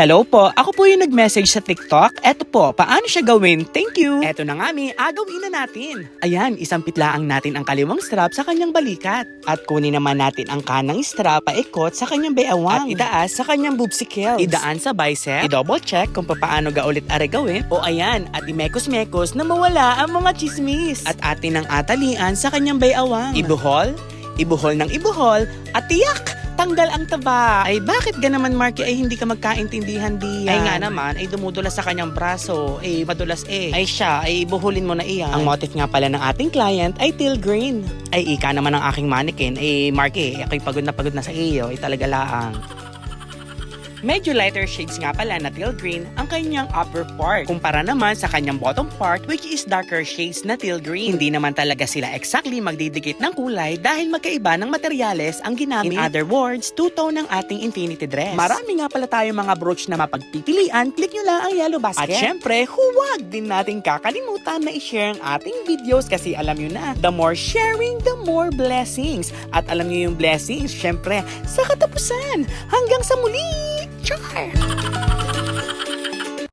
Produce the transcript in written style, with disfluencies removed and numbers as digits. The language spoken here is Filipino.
Hello po, ako po yung nag-message sa TikTok. Eto po, paano siya gawin? Thank you! Eto na nga gawin na natin. Ayan, isang pitlaang natin ang kaliwang strap sa kanyang balikat. At kunin naman natin ang kanang strap paikot sa kanyang bayawang. At itaas sa kanyang boobsicles. Idaan sa bicep. I-double check kung paano gaulit are gawin. O ayan, at imekos-mekos na mawala ang mga chismis. At atin ang atalian sa kanyang bayawang. Ibuhol ng ibuhol, at tiyak! Tanggal ang taba. Ay bakit ganaman Marky ay hindi ka magkaintindihan diyan? Ay nga naman, ay dumudulas sa kanyang braso. Ay madulas Ay siya, ay buhulin mo na iyan. Ang motif nga pala ng ating client ay teal green. Ay ika naman ang aking mannequin. Ay Marky, ako'y pagod na sa iyo. Ay talaga laang. Medyo lighter shades nga pala na teal green ang kanyang upper part. Kumpara naman sa kanyang bottom part which is darker shades na teal green. Hindi naman talaga sila exactly magdidikit ng kulay dahil magkaiba ng materyales ang ginamit. In other words, two-tone ng ating infinity dress. Marami nga pala tayong mga brooch na mapagpipilian. Click nyo lang ang yellow basket. At syempre, huwag din natin kakalimutan na i-share ang ating videos kasi alam nyo na, the more sharing, the more blessings. At alam nyo yung blessings, syempre, sa katapusan. Hanggang sa muli! Char!